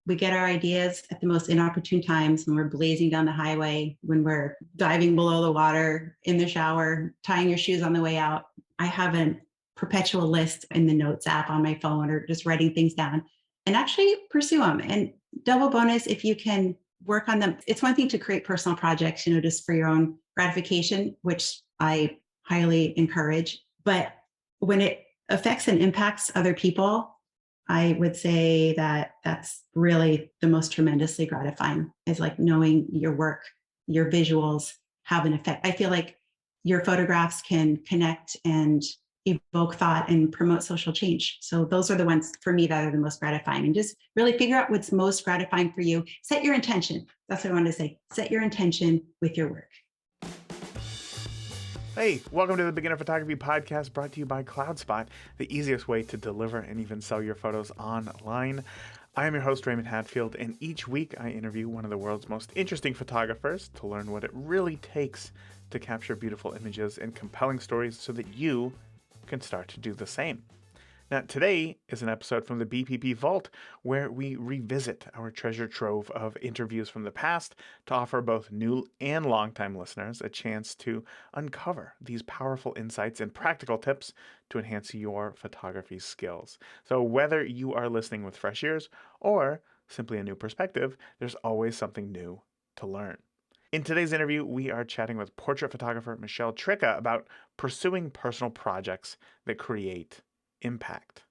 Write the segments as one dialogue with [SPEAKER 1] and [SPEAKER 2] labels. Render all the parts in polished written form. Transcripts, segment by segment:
[SPEAKER 1] We get our ideas at the most inopportune times when we're blazing down the highway, when we're diving below the water, in the shower, tying your shoes on the way out. I have a perpetual list in the notes app on my phone or just writing things down and actually pursue them. And double bonus, if you can work on them. It's one thing to create personal projects, just for your own gratification, which I highly encourage. But when it affects and impacts other people, I would say that that's really the most tremendously gratifying, is like knowing your work, your visuals have an effect. I feel like your photographs can connect and evoke thought and promote social change. So those are the ones for me that are the most gratifying. And just really figure out what's most gratifying for you. Set your intention. That's what I wanted to say. Set your intention with your work.
[SPEAKER 2] Hey, welcome to the Beginner Photography Podcast, brought to you by CloudSpot, the easiest way to deliver and even sell your photos online. I am your host, Raymond Hatfield, and each week I interview one of the world's most interesting photographers to learn what it really takes to capture beautiful images and compelling stories so that you can start to do the same. Now, today is an episode from the BPP Vault where we revisit our treasure trove of interviews from the past to offer both new and longtime listeners a chance to uncover these powerful insights and practical tips to enhance your photography skills. So whether you are listening with fresh ears or simply a new perspective, there's always something new to learn. In today's interview, we are chatting with portrait photographer Michelle Tricca about pursuing personal projects that create impact.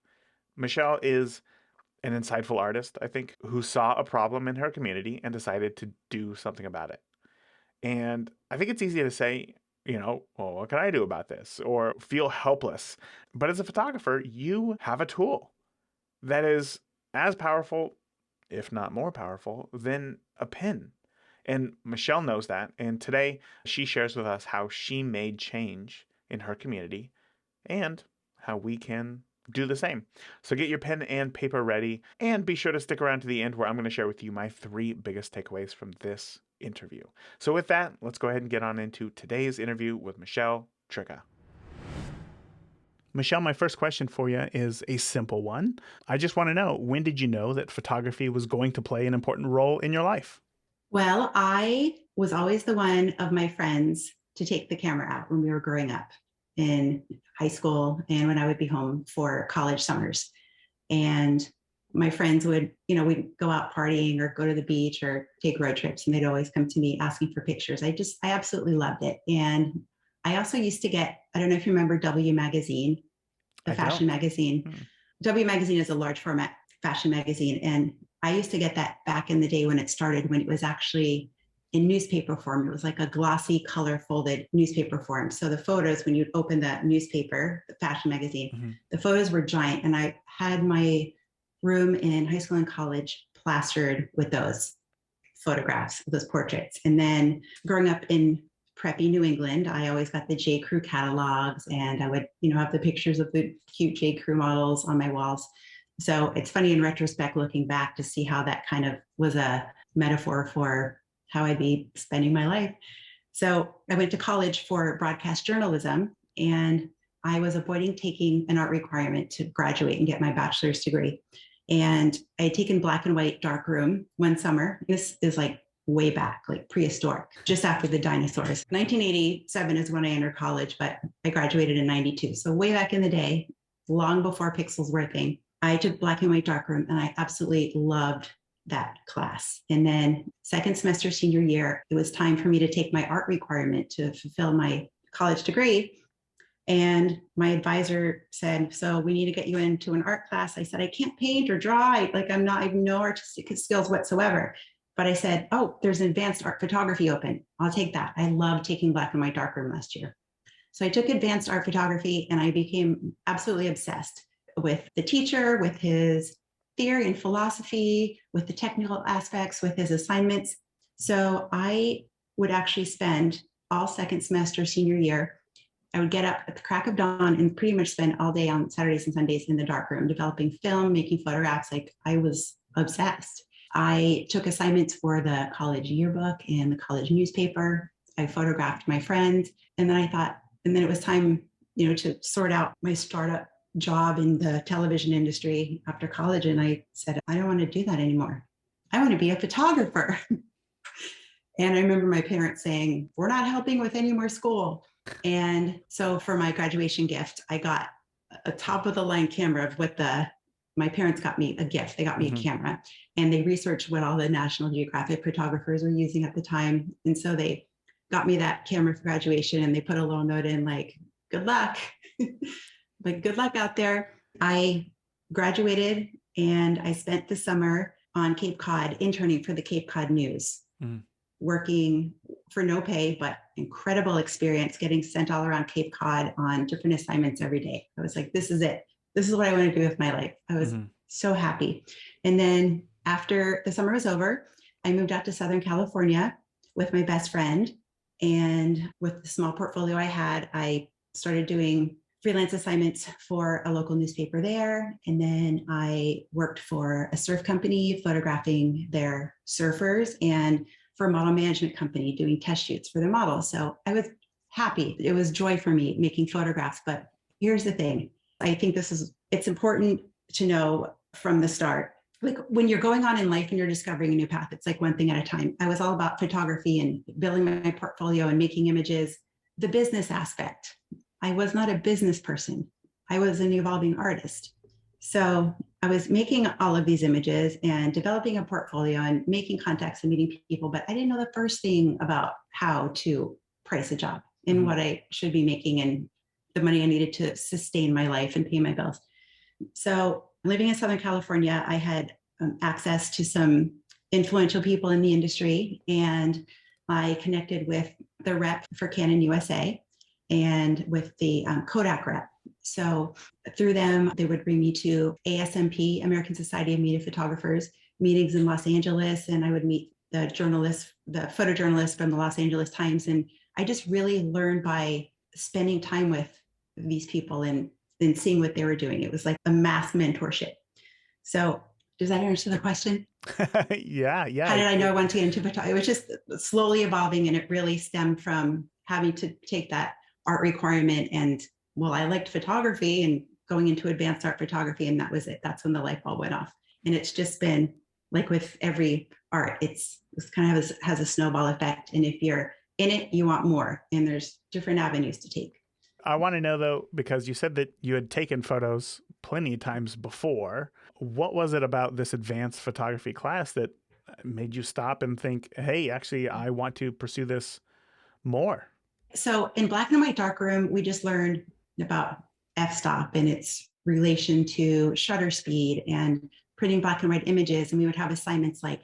[SPEAKER 2] Michelle is an insightful artist, I think, who saw a problem in her community and decided to do something about it. And I think it's easy to say, well, what can I do about this? Or feel helpless. But as a photographer, you have a tool that is as powerful, if not more powerful, than a pen. And Michelle knows that. And today she shares with us how she made change in her community and how we can do the same. So get your pen and paper ready and be sure to stick around to the end where I'm going to share with you my 3 biggest takeaways from this interview. So with that, let's go ahead and get on into today's interview with Michelle Tricca. Michelle, my first question for you is a simple one. I just want to know, when did you know that photography was going to play an important role in your life?
[SPEAKER 1] Well, I was always the one of my friends to take the camera out when we were growing up in high school and when I would be home for college summers. And my friends would, we'd go out partying or go to the beach or take road trips, and they'd always come to me asking for pictures. I absolutely loved it. And I also used to get, I don't know if you remember W Magazine, the fashion magazine. W Magazine is a large format fashion magazine. And I used to get that back in the day when it started, when it was actually in newspaper form. It was like a glossy, color folded newspaper form. So the photos, when you'd open that newspaper, the fashion magazine, the photos were giant. And I had my room in high school and college plastered with those photographs, those portraits. And then growing up in preppy New England, I always got the J. Crew catalogs, and I would, have the pictures of the cute J. Crew models on my walls. So it's funny in retrospect, looking back, to see how that kind of was a metaphor for how I'd be spending my life. So I went to college for broadcast journalism, and I was avoiding taking an art requirement to graduate and get my bachelor's degree. And I had taken black and white darkroom one summer. This is like way back, like prehistoric, just after the dinosaurs. 1987 is when I entered college, but I graduated in 92. So way back in the day, long before pixels were a thing. I took black and white darkroom, and I absolutely loved that class. And then second semester senior year, it was time for me to take my art requirement to fulfill my college degree. And my advisor said, so we need to get you into an art class. I said, I can't paint or draw. I have no artistic skills whatsoever. But I said, oh, there's an advanced art photography open. I'll take that. I loved taking black and white darkroom last year. So I took advanced art photography, and I became absolutely obsessed with the teacher, with his theory and philosophy, with the technical aspects, with his assignments. So I would actually spend all second semester senior year, I would get up at the crack of dawn and pretty much spend all day on Saturdays and Sundays in the darkroom, developing film, making photographs. Like, I was obsessed. I took assignments for the college yearbook and the college newspaper. I photographed my friends. And then I thought, and then it was time, to sort out my startup job in the television industry after college. And I said, I don't want to do that anymore. I want to be a photographer. And I remember my parents saying, we're not helping with any more school. And so for my graduation gift, I got a top of the line camera with my parents got me a gift. They got me a camera, and they researched what all the National Geographic photographers were using at the time. And so they got me that camera for graduation, and they put a little note in like, good luck, like good luck out there. I graduated and I spent the summer on Cape Cod interning for the Cape Cod News, working for no pay, but incredible experience, getting sent all around Cape Cod on different assignments every day. I was like, this is it. This is what I want to do with my life. I was so happy. And then after the summer was over, I moved out to Southern California with my best friend. And with the small portfolio I had, I started doing freelance assignments for a local newspaper there. And then I worked for a surf company, photographing their surfers, and for a model management company doing test shoots for their models. So I was happy. It was joy for me making photographs. But here's the thing. I think it's important to know from the start, like when you're going on in life and you're discovering a new path, it's like one thing at a time. I was all about photography and building my portfolio and making images. The business aspect, I was not a business person. I was an evolving artist. So I was making all of these images and developing a portfolio and making contacts and meeting people, but I didn't know the first thing about how to price a job and what I should be making and the money I needed to sustain my life and pay my bills. So living in Southern California, I had access to some influential people in the industry, and I connected with the rep for Canon USA and with the Kodak rep. So through them, they would bring me to ASMP, American Society of Media Photographers, meetings in Los Angeles, and I would meet the photojournalists from the Los Angeles Times. And I just really learned by spending time with these people and seeing what they were doing. It was like a mass mentorship. So does that answer the question?
[SPEAKER 2] Yeah.
[SPEAKER 1] How did I know I wanted to get into photography? It was just slowly evolving, and it really stemmed from having to take that art requirement. And well, I liked photography and going into advanced art photography, and that was it. That's when the light bulb went off. And it's just been like with every art, it's kind of has a snowball effect. And if you're in it, you want more, and there's different avenues to take.
[SPEAKER 2] I want to know, though, because you said that you had taken photos plenty of times before. What was it about this advanced photography class that made you stop and think, hey, actually, I want to pursue this more?
[SPEAKER 1] So in black and white darkroom, we just learned about f-stop and its relation to shutter speed and printing black and white images. And we would have assignments like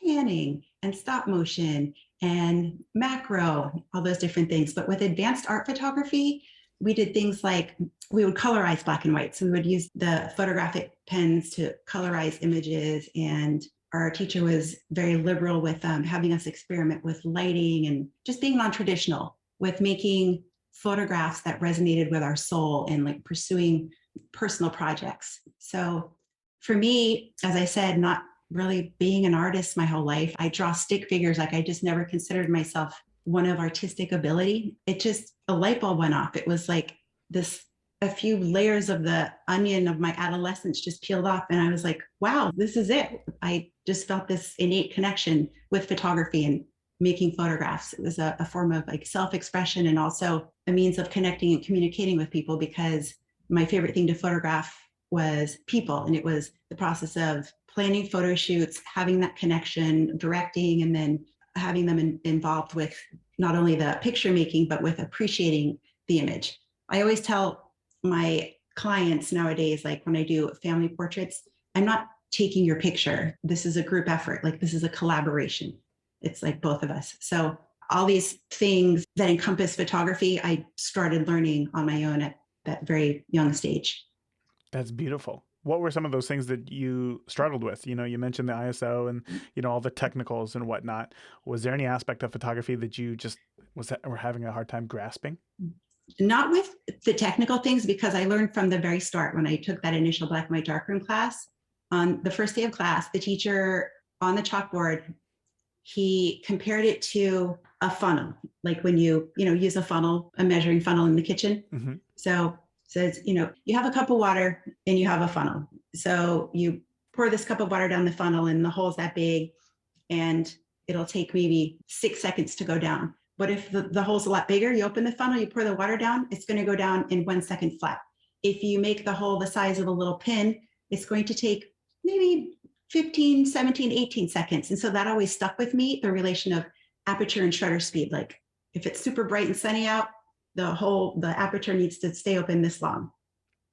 [SPEAKER 1] panning and stop motion and macro, all those different things. But with advanced art photography, we did things like we would colorize black and white. So we would use the photographic pens to colorize images. And our teacher was very liberal with having us experiment with lighting and just being non-traditional with making photographs that resonated with our soul and like pursuing personal projects. So for me, as I said, not really being an artist my whole life. I draw stick figures. Like I just never considered myself one of artistic ability. It just, a light bulb went off. It was like a few layers of the onion of my adolescence just peeled off. And I was like, wow, this is it. I just felt this innate connection with photography and making photographs. It was a form of like self-expression and also a means of connecting and communicating with people, because my favorite thing to photograph was people. And it was the process of planning photo shoots, having that connection, directing, and then having them involved with not only the picture making, but with appreciating the image. I always tell my clients nowadays, like when I do family portraits, I'm not taking your picture. This is a group effort. Like this is a collaboration. It's like both of us. So all these things that encompass photography, I started learning on my own at that very young stage.
[SPEAKER 2] That's beautiful. What were some of those things that you struggled with? You know, you mentioned the ISO and, you know, all the technicals and whatnot. Was there any aspect of photography that you just were having a hard time grasping?
[SPEAKER 1] Not with the technical things, because I learned from the very start when I took that initial black and white darkroom class. On the first day of class, the teacher on the chalkboard, he compared it to a funnel, like when you use a funnel, a measuring funnel in the kitchen. So says, you have a cup of water and you have a funnel. So you pour this cup of water down the funnel and the hole's that big and it'll take maybe 6 seconds to go down. But if the hole's a lot bigger, you open the funnel, you pour the water down, it's going to go down in 1 second flat. If you make the hole the size of a little pin, it's going to take maybe 15, 17, 18 seconds. And so that always stuck with me, the relation of aperture and shutter speed. Like if it's super bright and sunny out, the aperture needs to stay open this long.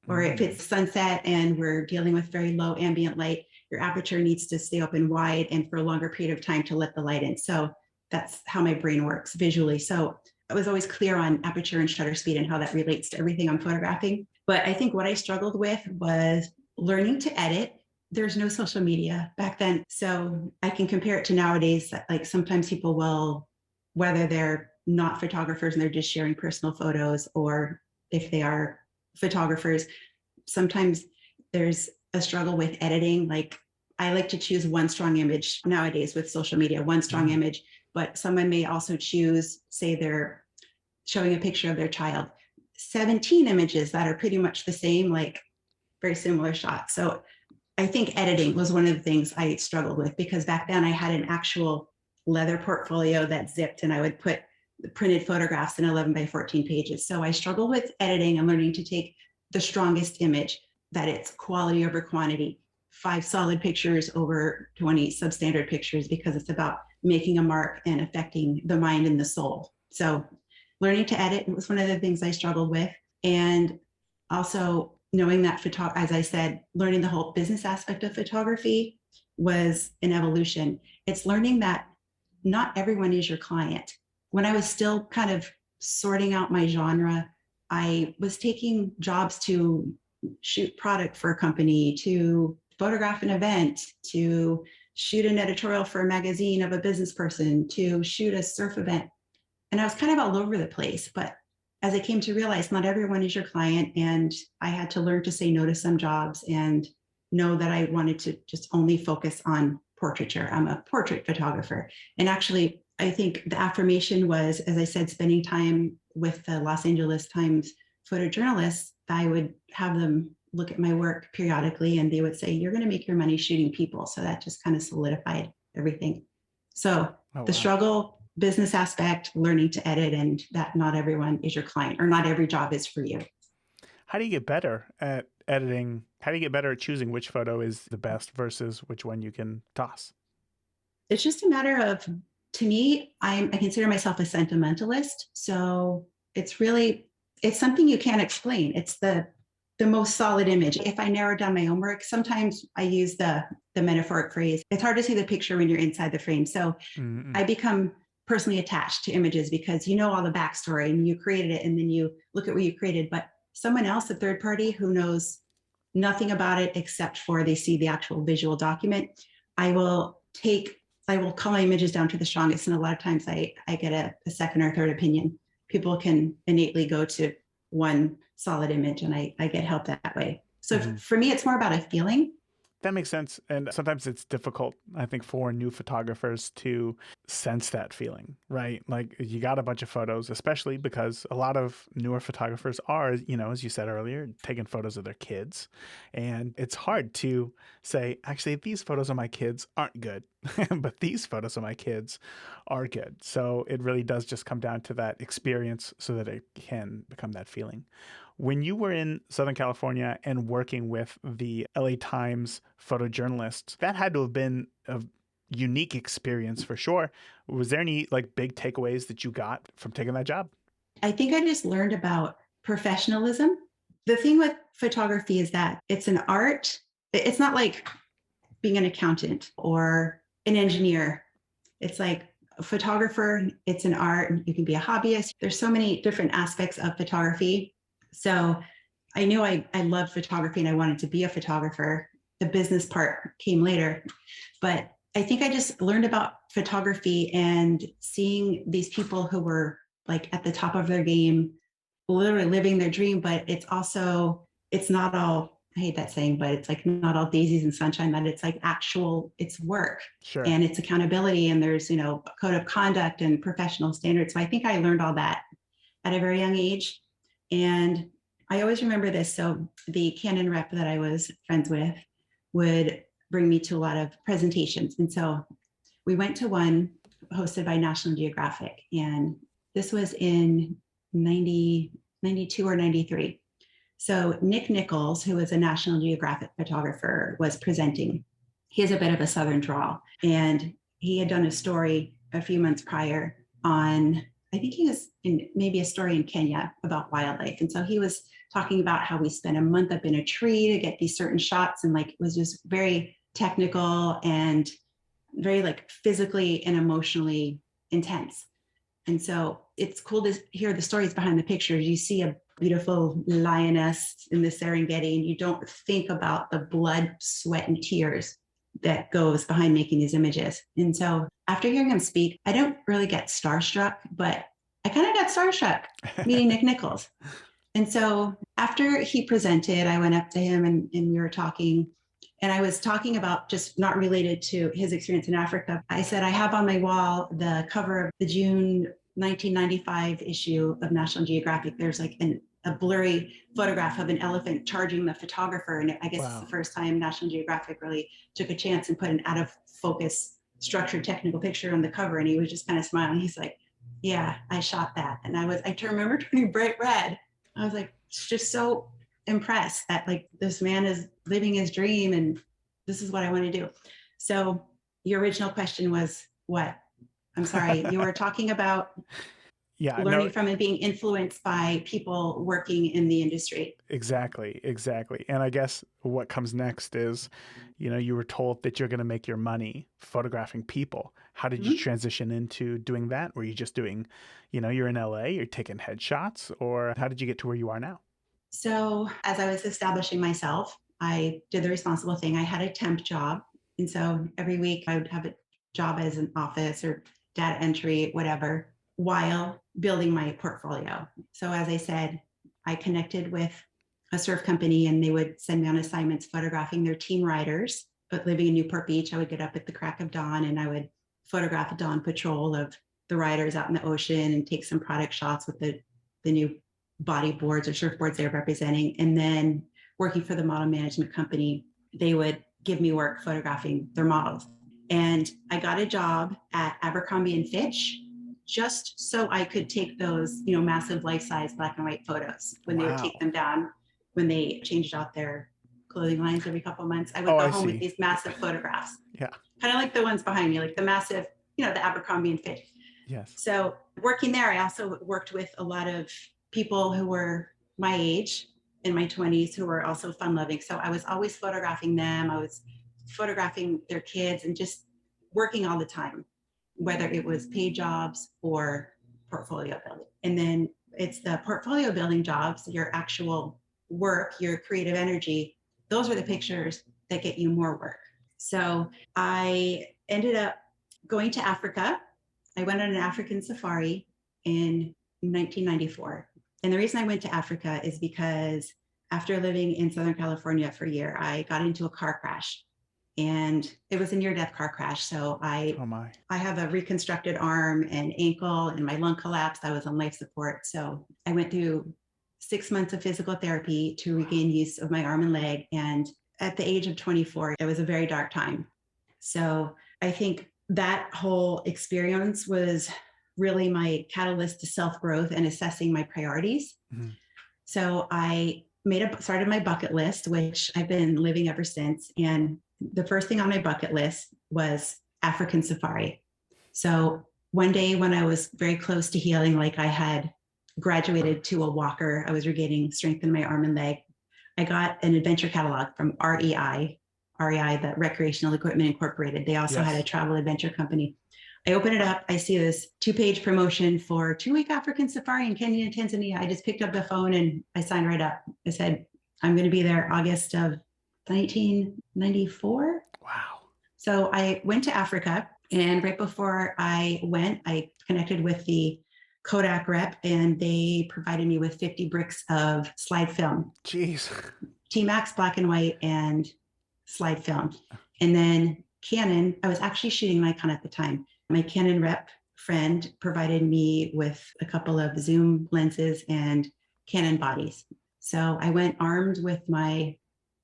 [SPEAKER 1] Or if it's sunset and we're dealing with very low ambient light, your aperture needs to stay open wide and for a longer period of time to let the light in. So that's how my brain works visually. So I was always clear on aperture and shutter speed and how that relates to everything I'm photographing. But I think what I struggled with was learning to edit. There's no social media back then. So I can compare it to nowadays. Like sometimes people will, whether they're not photographers and they're just sharing personal photos, or if they are photographers, sometimes there's a struggle with editing. Like I like to choose one strong image nowadays with social media, one strong image, but someone may also choose, say they're showing a picture of their child, 17 images that are pretty much the same, like very similar shots. So I think editing was one of the things I struggled with, because back then I had an actual leather portfolio that zipped and I would put printed photographs in 11 by 14 pages. So I struggled with editing and learning to take the strongest image, that it's quality over quantity, 5 solid pictures over 20 substandard pictures, because it's about making a mark and affecting the mind and the soul. So learning to edit was one of the things I struggled with. And also knowing that, as I said, learning the whole business aspect of photography was an evolution. It's learning that not everyone is your client. When I was still kind of sorting out my genre, I was taking jobs to shoot product for a company, to photograph an event, to shoot an editorial for a magazine of a business person, to shoot a surf event. And I was kind of all over the place. But as I came to realize, not everyone is your client. And I had to learn to say no to some jobs and know that I wanted to just only focus on portraiture. I'm a portrait photographer. And actually, I think the affirmation was, as I said, spending time with the Los Angeles Times photojournalists. I would have them look at my work periodically and they would say, you're going to make your money shooting people. So that just kind of solidified everything. So the struggle, business aspect, learning to edit, and that not everyone is your client, or not every job is for you.
[SPEAKER 2] How do you get better at editing? How do you get better at choosing which photo is the best versus which one you can toss?
[SPEAKER 1] It's just a matter of, to me, I consider myself a sentimentalist. So it's something you can't explain. It's the most solid image. If I narrow down my own work, sometimes I use the metaphoric phrase, it's hard to see the picture when you're inside the frame. So I become personally attached to images because you know all the backstory and you created it, and then you look at what you created. But someone else, a third party who knows nothing about it except for they see the actual visual document, I will call my images down to the strongest. And a lot of times I get a second or third opinion. People can innately go to one solid image, and I get help that way. So for me, it's more about a feeling.
[SPEAKER 2] That makes sense. And sometimes it's difficult, I think, for new photographers to sense that feeling, right? Like you got a bunch of photos, especially because a lot of newer photographers are, as you said earlier, taking photos of their kids. And it's hard to say, actually, these photos of my kids aren't good, but these photos of my kids are good. So it really does just come down to that experience so that it can become that feeling. When you were in Southern California and working with the LA Times photojournalists, that had to have been a unique experience for sure. Was there any big takeaways that you got from taking that job?
[SPEAKER 1] I think I just learned about professionalism. The thing with photography is that it's an art. It's not like being an accountant or an engineer. It's like a photographer, it's an art. You can be a hobbyist. There's so many different aspects of photography. So I knew I loved photography and I wanted to be a photographer. The business part came later, but I think I just learned about photography and seeing these people who were at the top of their game, literally living their dream. But it's not all, I hate that saying, but it's not all daisies and sunshine, that it's work.
[SPEAKER 2] Sure.
[SPEAKER 1] And it's accountability, and there's, a code of conduct and professional standards. So I think I learned all that at a very young age. And I always remember this. So the Canon rep that I was friends with would bring me to a lot of presentations. And so we went to one hosted by National Geographic, and this was in 92 or 93. So Nick Nichols, who was a National Geographic photographer, was presenting. He has a bit of a Southern drawl, and he had done a story a few months prior on, I think he was in maybe a story in Kenya about wildlife. And so he was talking about how we spent a month up in a tree to get these certain shots, and like it was just very technical and very like physically and emotionally intense. And so it's cool to hear the stories behind the pictures. You see a beautiful lioness in the Serengeti, and you don't think about the blood, sweat, and tears that goes behind making these images. And so after hearing him speak, I don't really get starstruck, but I kind of got starstruck meeting Nick Nichols. And so after he presented, I went up to him and we were talking. And I was talking about just not related to his experience in Africa. I said, I have on my wall the cover of the June 1995 issue of National Geographic. There's like a blurry photograph of an elephant charging the photographer. And I guess It's the first time National Geographic really took a chance and put an out of focus, structured technical picture on the cover. And he was just kind of smiling. He's like, yeah, I shot that. And I remember turning bright red. I was like, just so impressed that like this man is living his dream and this is what I want to do. So your original question was what? I'm sorry, you were talking about learning from and being influenced by people working in the industry.
[SPEAKER 2] Exactly. And I guess what comes next is, you were told that you're going to make your money photographing people. How did you transition into doing that? Were you just doing, you're in LA, you're taking headshots, or how did you get to where you are now?
[SPEAKER 1] So as I was establishing myself, I did the responsible thing. I had a temp job. And so every week I would have a job as an office or data entry, whatever, while building my portfolio. So as I said, I connected with a surf company and they would send me on assignments photographing their team riders. But living in Newport Beach, I would get up at the crack of dawn and I would photograph a dawn patrol of the riders out in the ocean and take some product shots with the new body boards or surfboards they're representing. And then working for the model management company, they would give me work photographing their models. And I got a job at Abercrombie and Fitch just so I could take those, massive life-size black and white photos when they would take them down, when they changed out their clothing lines every couple of months. I would go home with these massive photographs.
[SPEAKER 2] Yeah.
[SPEAKER 1] Kind of like the ones behind me, like the massive, the Abercrombie and Fitch.
[SPEAKER 2] Yes.
[SPEAKER 1] So working there, I also worked with a lot of people who were my age in my 20s who were also fun loving. So I was always photographing them. I was photographing their kids and just working all the time, whether it was paid jobs or portfolio building. And then it's the portfolio building jobs, your actual work, your creative energy. Those are the pictures that get you more work. So I ended up going to Africa. I went on an African safari in 1994. And the reason I went to Africa is because after living in Southern California for a year, I got into a car crash and it was a near-death car crash. So I have a reconstructed arm and ankle and my lung collapsed. I was on life support. So I went through 6 months of physical therapy to regain use of my arm and leg. And at the age of 24, it was a very dark time. So I think that whole experience was really my catalyst to self-growth and assessing my priorities. Mm-hmm. So I started my bucket list, which I've been living ever since. And the first thing on my bucket list was African safari. So one day when I was very close to healing, like I had graduated to a walker, I was regaining strength in my arm and leg. I got an adventure catalog from REI, the Recreational Equipment Incorporated. They also had a travel adventure company. I open it up, I see this 2-page promotion for 2-week African safari in Kenya and Tanzania. I just picked up the phone and I signed right up. I said, I'm going to be there August of 1994.
[SPEAKER 2] Wow.
[SPEAKER 1] So I went to Africa, and right before I went, I connected with the Kodak rep and they provided me with 50 bricks of slide film.
[SPEAKER 2] Jeez.
[SPEAKER 1] T-Max black and white and slide film. And then Canon, I was actually shooting Nikon at the time. My Canon rep friend provided me with a couple of zoom lenses and Canon bodies. So I went armed with my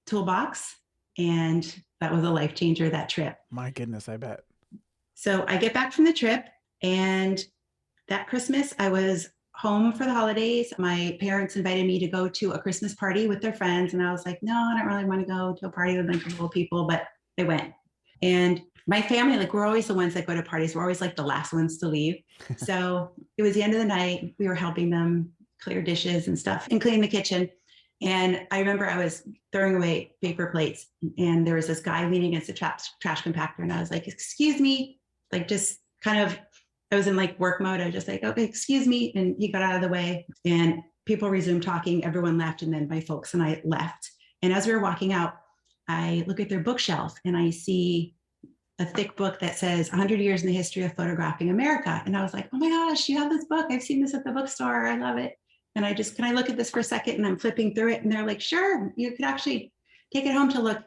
[SPEAKER 1] toolbox And that was a life changer, that trip.
[SPEAKER 2] My goodness, I bet.
[SPEAKER 1] So I get back from the trip, and that Christmas, I was home for the holidays. My parents invited me to go to a Christmas party with their friends. And I was like, no, I don't really want to go to a party with a bunch of old people, but I went. And my family, like, we're always the ones that go to parties. We're always like the last ones to leave. So it was the end of the night. We were helping them clear dishes and stuff and clean the kitchen. And I remember I was throwing away paper plates, and there was this guy leaning against the trash compactor. And I was like, excuse me, like, just kind of, I was in like work mode. I was just like, okay, excuse me. And he got out of the way, and people resumed talking. Everyone left. And then my folks and I left. And as we were walking out, I look at their bookshelf and I see a thick book that says 100 Years in the History of Photographing America. And I was like, oh my gosh, you have this book. I've seen this at the bookstore. I love it. And I just, can I look at this for a second? And I'm flipping through it. And they're like, sure, you could actually take it home to look.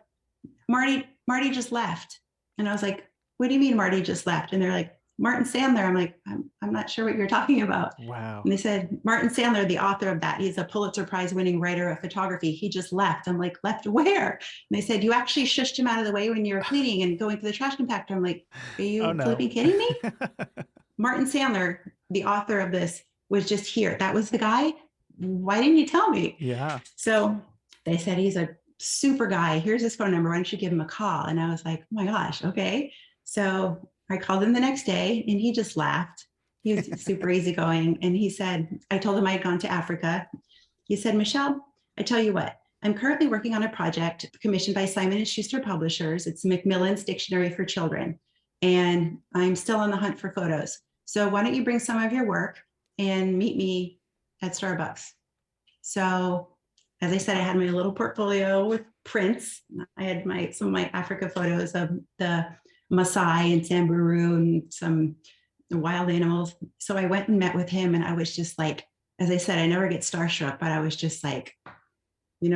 [SPEAKER 1] Marty just left. And I was like, what do you mean Marty just left? And they're like, Martin Sandler. I'm like, I'm not sure what you're talking about.
[SPEAKER 2] Wow.
[SPEAKER 1] And they said, Martin Sandler, the author of that, he's a Pulitzer Prize winning writer of photography. He just left. I'm like, left where? And they said, you actually shushed him out of the way when you were cleaning and going to the trash compactor. I'm like, are you flipping kidding me? Martin Sandler, the author of this, was just here. That was the guy. Why didn't you tell me?
[SPEAKER 2] Yeah.
[SPEAKER 1] So they said, he's a super guy. Here's his phone number. Why don't you give him a call? And I was like, oh my gosh, okay. So I called him the next day, and he just laughed. He was super easygoing. And he said, I told him I'd gone to Africa. He said, Michelle, I tell you what, I'm currently working on a project commissioned by Simon & Schuster Publishers. It's Macmillan's Dictionary for Children. And I'm still on the hunt for photos. So why don't you bring some of your work and meet me at Starbucks? So as I said, I had my little portfolio with prints. I had some of my Africa photos of the Maasai and Samburu and some wild animals. So I went and met with him, and I was just like, as I said, I never get starstruck, but I was just like,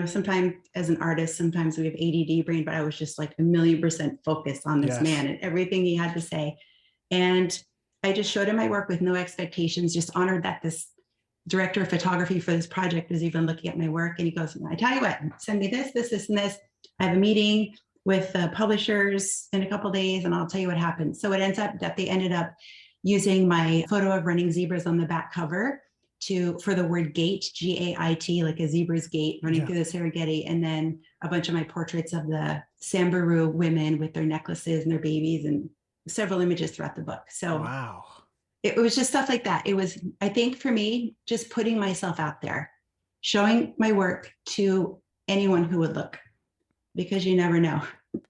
[SPEAKER 1] sometimes as an artist, sometimes we have ADD brain, but I was just like 1,000,000% focused on this man and everything he had to say. And I just showed him my work with no expectations, just honored that this director of photography for this project was even looking at my work. And he goes, I tell you what, send me this, this, this, and this. I have a meeting with the publishers in a couple of days, and I'll tell you what happened. So it ends up that they ended up using my photo of running zebras on the back cover for the word gait, G-A-I-T, like a zebra's gait running through the Serengeti, and then a bunch of my portraits of the Samburu women with their necklaces and their babies, and several images throughout the book. So
[SPEAKER 2] wow.
[SPEAKER 1] It was just stuff like that. It was, I think for me, just putting myself out there, showing my work to anyone who would look, because you never know.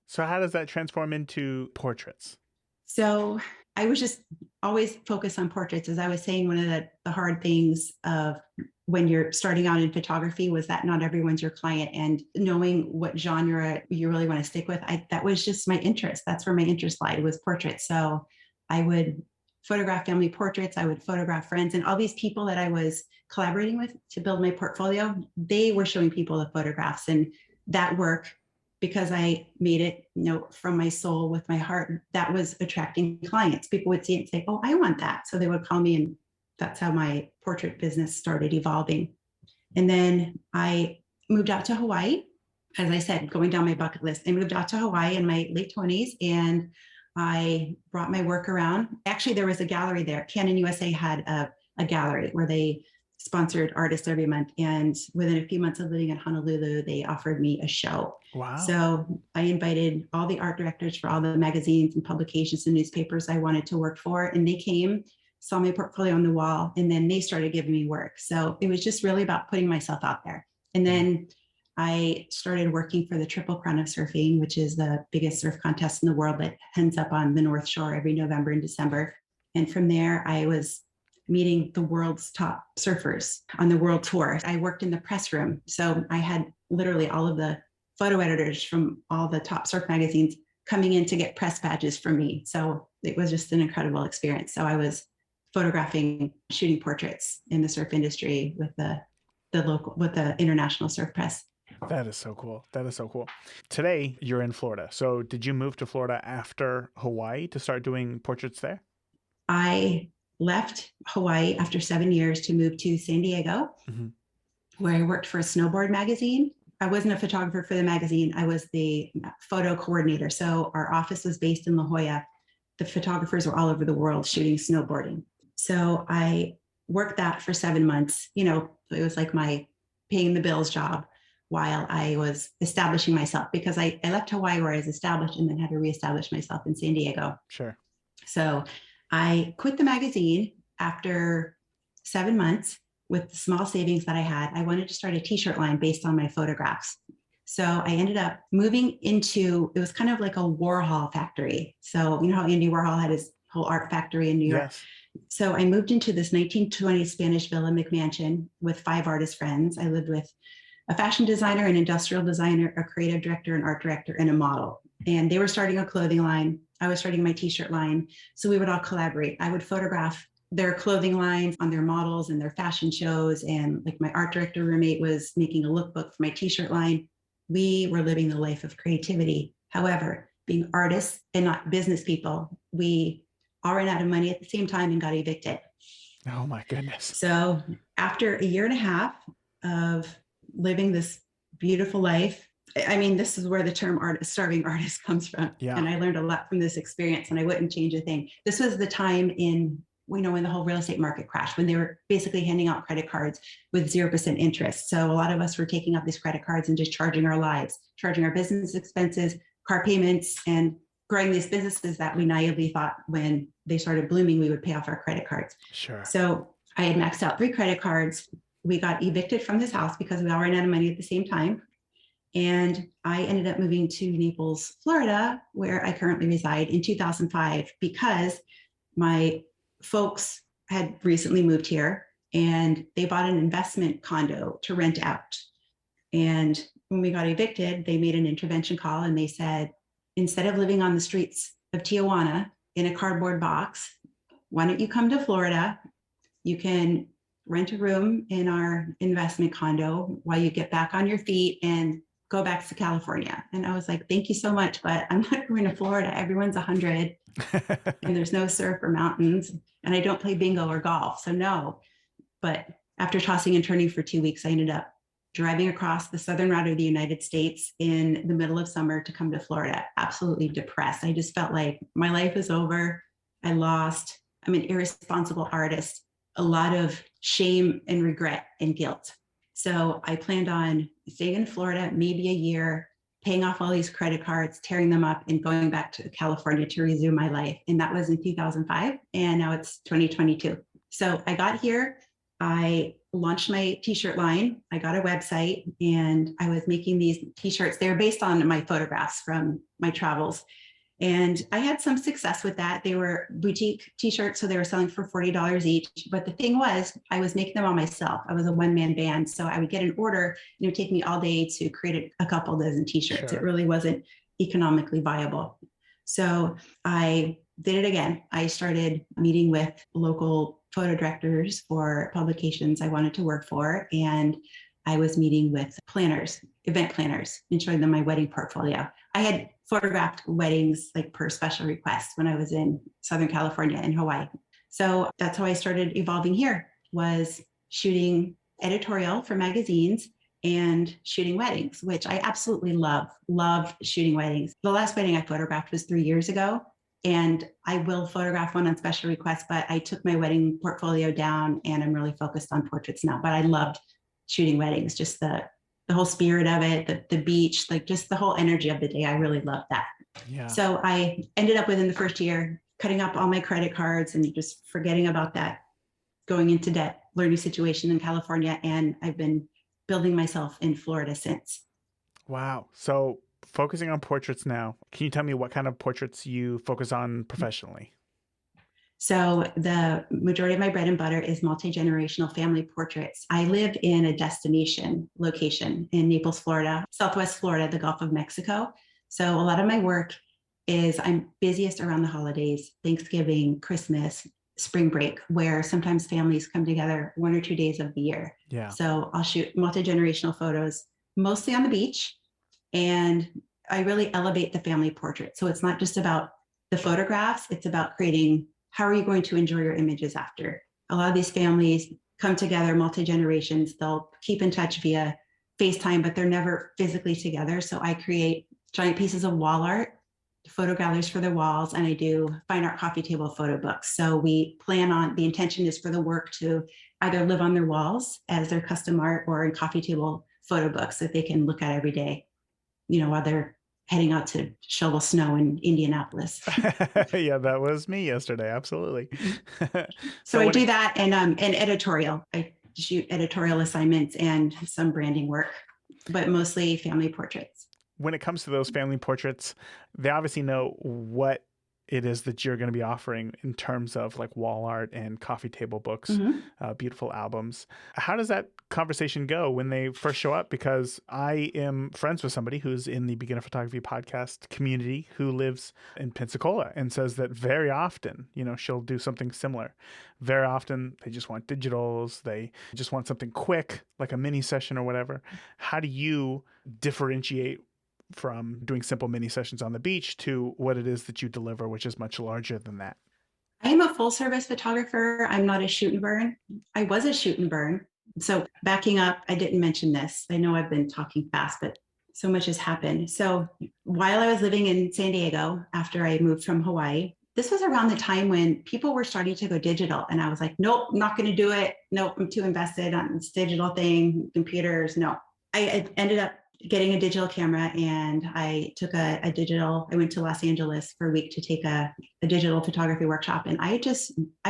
[SPEAKER 2] So how does that transform into portraits?
[SPEAKER 1] So I was just always focused on portraits. As I was saying, one of the hard things of when you're starting out in photography was that not everyone's your client, and knowing what genre you really want to stick with. That was just my interest. That's where my interest lied, was portraits. So I would photograph family portraits. I would photograph friends, and all these people that I was collaborating with to build my portfolio, they were showing people the photographs, and that work, because I made it, from my soul with my heart, that was attracting clients. People would see it and say, oh, I want that. So they would call me, and that's how my portrait business started evolving. And then I moved out to Hawaii. As I said, going down my bucket list, I moved out to Hawaii in my late 20s, and I brought my work around. Actually, there was a gallery there. Canon USA had a gallery where they sponsored artists every month. And within a few months of living in Honolulu, they offered me a show.
[SPEAKER 2] Wow.
[SPEAKER 1] So I invited all the art directors for all the magazines and publications and newspapers I wanted to work for. And they came, saw my portfolio on the wall, and then they started giving me work. So it was just really about putting myself out there. And then I started working for the Triple Crown of Surfing, which is the biggest surf contest in the world that ends up on the North Shore every November and December. And from there, I was meeting the world's top surfers on the world tour. I worked in the press room. So I had literally all of the photo editors from all the top surf magazines coming in to get press badges from me. So it was just an incredible experience. So I was photographing, shooting portraits in the surf industry with the international surf press.
[SPEAKER 2] That is so cool. That is so cool. Today, you're in Florida. So did you move to Florida after Hawaii to start doing portraits there?
[SPEAKER 1] I left Hawaii after 7 years to move to San Diego, where I worked for a snowboard magazine. I wasn't a photographer for the magazine. I was the photo coordinator. So our office was based in La Jolla. The photographers were all over the world shooting snowboarding. So I worked that for 7 months. It was like my paying the bills job while I was establishing myself, because I left Hawaii where I was established and then had to reestablish myself in San Diego.
[SPEAKER 2] Sure.
[SPEAKER 1] So I quit the magazine after 7 months with the small savings that I had. I wanted to start a t-shirt line based on my photographs. So I ended up moving into, it was kind of like a Warhol factory. So you know how Andy Warhol had his whole art factory in New York?
[SPEAKER 2] Yes.
[SPEAKER 1] So I moved into this 1920s Spanish Villa McMansion with 5 artist friends. I lived with a fashion designer, an industrial designer, a creative director, an art director, and a model. And they were starting a clothing line. I was starting my t-shirt line. So we would all collaborate. I would photograph their clothing lines on their models and their fashion shows. And like my art director roommate was making a lookbook for my t-shirt line. We were living the life of creativity. However, being artists and not business people, we all ran out of money at the same time and got evicted.
[SPEAKER 2] Oh my goodness.
[SPEAKER 1] So after a year and a half of living this beautiful life, I mean, this is where the term starving artist comes from.
[SPEAKER 2] Yeah.
[SPEAKER 1] And I learned a lot from this experience, and I wouldn't change a thing. This was the time in, when the whole real estate market crashed, when they were basically handing out credit cards with 0% interest. So a lot of us were taking out these credit cards and just charging our lives, charging our business expenses, car payments, and growing these businesses that we naively thought when they started blooming, we would pay off our credit cards.
[SPEAKER 2] Sure.
[SPEAKER 1] So I had maxed out 3 credit cards. We got evicted from this house because we all ran out of money at the same time. And I ended up moving to Naples, Florida, where I currently reside, in 2005, because my folks had recently moved here and they bought an investment condo to rent out. And when we got evicted, they made an intervention call and they said, instead of living on the streets of Tijuana in a cardboard box, why don't you come to Florida? You can rent a room in our investment condo while you get back on your feet and go back to California. And I was like, thank you so much, but I'm not going to Florida. Everyone's 100 and there's no surf or mountains, and I don't play bingo or golf. So no. But after tossing and turning for 2 weeks, I ended up driving across the southern route of the United States in the middle of summer to come to Florida, absolutely depressed. I just felt like my life is over. I lost. I'm an irresponsible artist. A lot of shame and regret and guilt. So I planned on staying in Florida, maybe a year, paying off all these credit cards, tearing them up, and going back to California to resume my life. And that was in 2005. And now it's 2022. So I got here. I launched my t-shirt line. I got a website and I was making these t-shirts. They were based on my photographs from my travels. And I had some success with that. They were boutique t-shirts, so they were selling for $40 each. But the thing was, I was making them all myself. I was a one-man band. So I would get an order, and it would take me all day to create a couple dozen t-shirts.
[SPEAKER 2] Sure.
[SPEAKER 1] It really wasn't economically viable. So I did it again. I started meeting with local photo directors for publications I wanted to work for. And I was meeting with planners, event planners, and showing them my wedding portfolio. I had photographed weddings like per special request when I was in Southern California and Hawaii. So that's how I started evolving here, was shooting editorial for magazines and shooting weddings, which I absolutely love shooting weddings. The last wedding I photographed was 3 years ago, and I will photograph one on special request, but I took my wedding portfolio down and I'm really focused on portraits now. But I loved shooting weddings, just the whole spirit of it, the beach, like just the whole energy of the day. I really loved that.
[SPEAKER 2] Yeah.
[SPEAKER 1] So I ended up within the first year cutting up all my credit cards and just forgetting about that, going into debt, learning situation in California. And I've been building myself in Florida since.
[SPEAKER 2] Wow. So focusing on portraits now, can you tell me what kind of portraits you focus on professionally?
[SPEAKER 1] So the majority of my bread and butter is multi-generational family portraits. I live in a destination location in Naples, Florida, Southwest Florida, the Gulf of Mexico. So a lot of my work is, I'm busiest around the holidays, Thanksgiving, Christmas, spring break, where sometimes families come together 1 or 2 days of the year.
[SPEAKER 2] Yeah.
[SPEAKER 1] So I'll shoot multi-generational photos, mostly on the beach. And I really elevate the family portrait. So it's not just about the photographs, it's about creating, how are you going to enjoy your images after? A lot of these families come together, multi-generations, they'll keep in touch via FaceTime, but they're never physically together. So I create giant pieces of wall art, photo galleries for the walls, and I do fine art coffee table photo books. So we plan on, the intention is for the work to either live on their walls as their custom art or in coffee table photo books that they can look at every day, while they're heading out to shovel snow in Indianapolis.
[SPEAKER 2] Yeah, that was me yesterday. Absolutely.
[SPEAKER 1] So
[SPEAKER 2] So
[SPEAKER 1] I
[SPEAKER 2] when
[SPEAKER 1] do
[SPEAKER 2] it,
[SPEAKER 1] that and editorial. I shoot editorial assignments and some branding work, but mostly family portraits.
[SPEAKER 2] when it comes to those family portraits, they obviously know what it is that you're going to be offering in terms of like wall art and coffee table books,
[SPEAKER 1] Mm-hmm.
[SPEAKER 2] beautiful albums. How does that conversation go when they first show up? Because I am friends with somebody who's in the beginner photography podcast community who lives in Pensacola and says that very often, she'll do something similar. Very often they just want digitals. They just want something quick, like a mini session or whatever. How do you differentiate from doing simple mini sessions on the beach to what it is that you deliver, which is much larger than that?
[SPEAKER 1] I am a full service photographer. I'm not a shoot and burn. I was a shoot and burn. So backing up, I didn't mention this. I know I've been talking fast, but so much has happened. So while I was living in San Diego after I moved from Hawaii, this was around the time when people were starting to go digital. And I was like, nope, I'm not going to do it. Nope, I'm too invested on this digital thing, computers. No. I ended up getting a digital camera, and I took I went to Los Angeles for a week to take a digital photography workshop. And I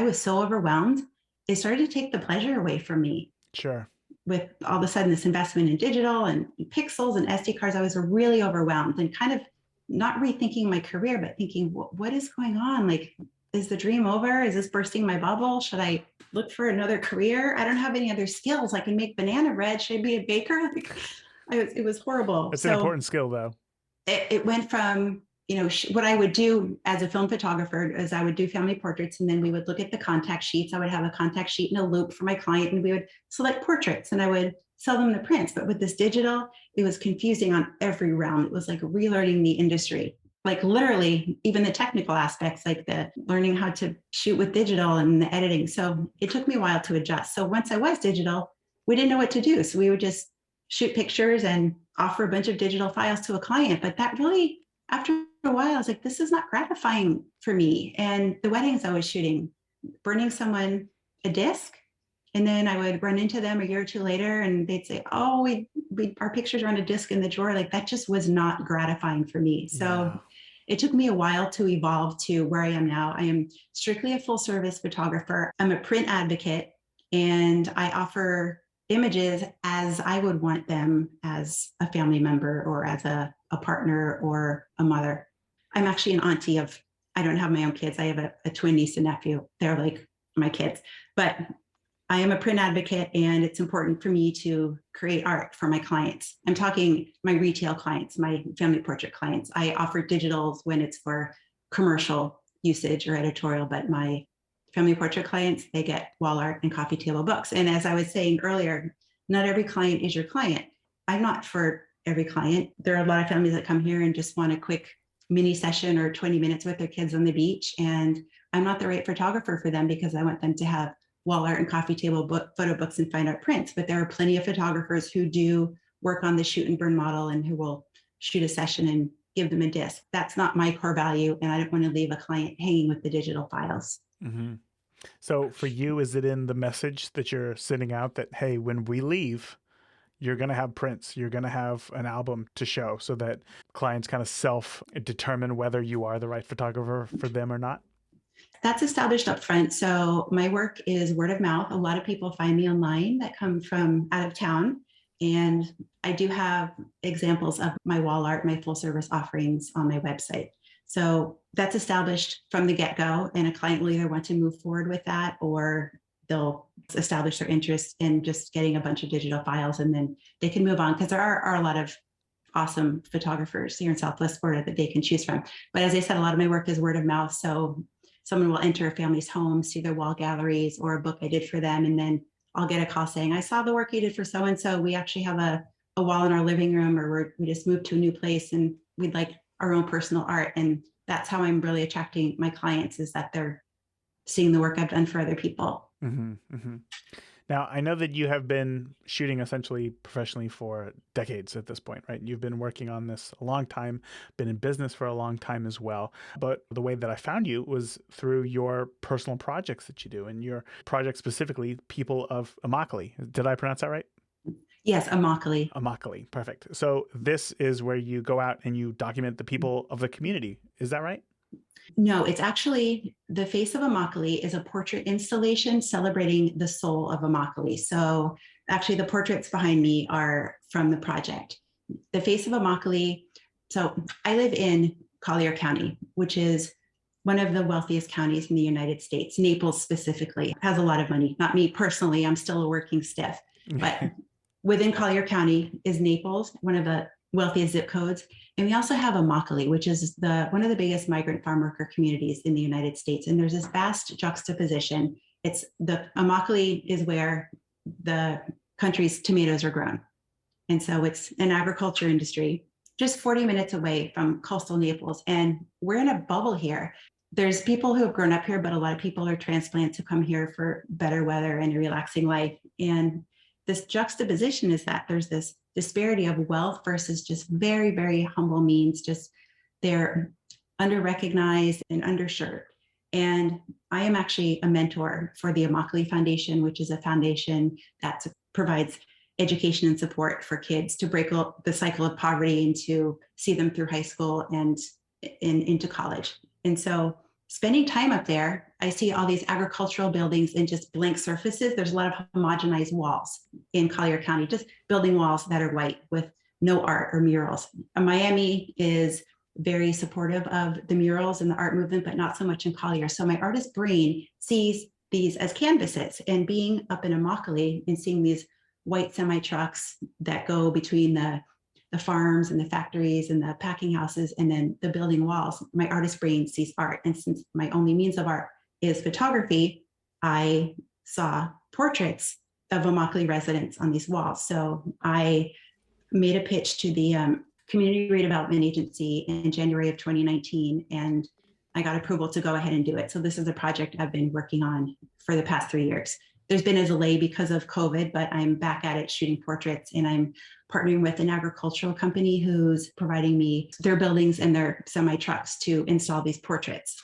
[SPEAKER 1] was so overwhelmed. It started to take the pleasure away from me.
[SPEAKER 2] Sure.
[SPEAKER 1] With all of a sudden this investment in digital and pixels and SD cards, I was really overwhelmed and kind of not rethinking my career, but thinking, what is going on? Like, is the dream over? Is this bursting my bubble? Should I look for another career? I don't have any other skills. I can make banana bread. Should I be a baker? It was horrible.
[SPEAKER 2] It's an important skill, though.
[SPEAKER 1] It went from, what I would do as a film photographer is I would do family portraits, and then we would look at the contact sheets. I would have a contact sheet and a loop for my client, and we would select portraits and I would sell them the prints. But with this digital, it was confusing on every realm. It was like relearning the industry, like literally even the technical aspects, like the learning how to shoot with digital and the editing. So it took me a while to adjust. So once I was digital, we didn't know what to do. So we would just shoot pictures and offer a bunch of digital files to a client. But that really, after a while, I was like, this is not gratifying for me. And the weddings I was shooting, burning someone a disc, and then I would run into them a year or two later and they'd say, oh, our pictures are on a disc in the drawer. Like, that just was not gratifying for me. So it took me a while to evolve to where I am now. I am strictly a full service photographer. I'm a print advocate, and I offer images as I would want them as a family member or as a partner or a mother. I'm actually an auntie of, I don't have my own kids. I have a twin niece and nephew. They're like my kids. But I am a print advocate, and it's important for me to create art for my clients. I'm talking my retail clients, my family portrait clients. I offer digitals when it's for commercial usage or editorial, but my family portrait clients, they get wall art and coffee table books. And as I was saying earlier, not every client is your client. I'm not for every client. There are a lot of families that come here and just want a quick mini session or 20 minutes with their kids on the beach. And I'm not the right photographer for them, because I want them to have wall art and coffee table photo books and fine art prints. But there are plenty of photographers who do work on the shoot and burn model and who will shoot a session and give them a disc. That's not my core value. And I don't want to leave a client hanging with the digital files.
[SPEAKER 2] Mm-hmm. So for you, is it in the message that you're sending out that, hey, when we leave, you're going to have prints, you're going to have an album to show, so that clients kind of self-determine whether you are the right photographer for them or not?
[SPEAKER 1] That's established up front. So my work is word of mouth. A lot of people find me online that come from out of town. And I do have examples of my wall art, my full service offerings on my website. So that's established from the get-go, and a client will either want to move forward with that, or they'll establish their interest in just getting a bunch of digital files, and then they can move on, because there are a lot of awesome photographers here in Southwest Florida that they can choose from. But as I said, a lot of my work is word of mouth. So someone will enter a family's home, see their wall galleries or a book I did for them, and then I'll get a call saying, I saw the work you did for so-and-so. We actually have a wall in our living room, or we just moved to a new place and we'd like our own personal art. And that's how I'm really attracting my clients, is that they're seeing the work I've done for other people.
[SPEAKER 2] Mm-hmm, mm-hmm. Now, I know that you have been shooting essentially professionally for decades at this point, right? You've been working on this a long time, been in business for a long time as well. But the way that I found you was through your personal projects that you do, and your project specifically, People of Immokalee. Did I pronounce that right?
[SPEAKER 1] Yes, Immokalee.
[SPEAKER 2] Immokalee. Perfect. So this is where you go out and you document the people of the community. Is that right?
[SPEAKER 1] No, it's actually the face of Immokalee is a portrait installation celebrating the soul of Immokalee. So actually the portraits behind me are from the project. The face of Immokalee. So I live in Collier County, which is one of the wealthiest counties in the United States. Naples specifically has a lot of money. Not me personally, I'm still a working stiff, but within Collier County is Naples, one of the wealthiest zip codes. And we also have Immokalee, which is one of the biggest migrant farm worker communities in the United States. And there's this vast juxtaposition. It's the Immokalee is where the country's tomatoes are grown. And so it's an agriculture industry just 40 minutes away from coastal Naples. And we're in a bubble here. There's people who have grown up here, but a lot of people are transplants who come here for better weather and a relaxing life. And this juxtaposition is that there's this disparity of wealth versus just very, very humble means. Just they're under-recognized and underserved. And I am actually a mentor for the Immokalee Foundation, which is a foundation that provides education and support for kids to break the cycle of poverty and to see them through high school and into college. And so spending time up there, I see all these agricultural buildings and just blank surfaces. There's a lot of homogenized walls in Collier County, just building walls that are white with no art or murals. Miami is very supportive of the murals and the art movement, but not so much in Collier. So my artist brain sees these as canvases, and being up in Immokalee and seeing these white semi trucks that go between the farms and the factories and the packing houses and then the building walls, my artist brain sees art. And since my only means of art is photography, I saw portraits of Immokalee residents on these walls. So I made a pitch to the Community Redevelopment Agency in January of 2019, and I got approval to go ahead and do it. So this is a project I've been working on for the past 3 years. There's been a delay because of COVID, but I'm back at it shooting portraits, and I'm partnering with an agricultural company who's providing me their buildings and their semi trucks to install these portraits.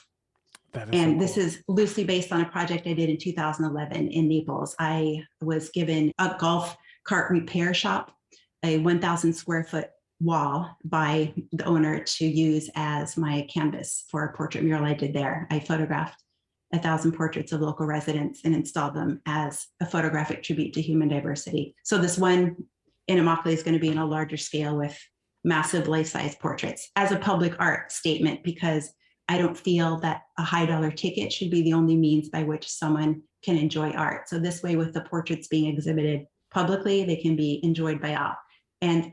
[SPEAKER 1] And this is loosely based on a project I did in 2011 in Naples. I was given a golf cart repair shop, a 1,000 square foot wall by the owner to use as my canvas for a portrait mural I did there. I photographed 1,000 portraits of local residents and installed them as a photographic tribute to human diversity. So this one in Immokalee is going to be on a larger scale with massive life-size portraits as a public art statement, because I don't feel that a high dollar ticket should be the only means by which someone can enjoy art. So this way, with the portraits being exhibited publicly, they can be enjoyed by all. And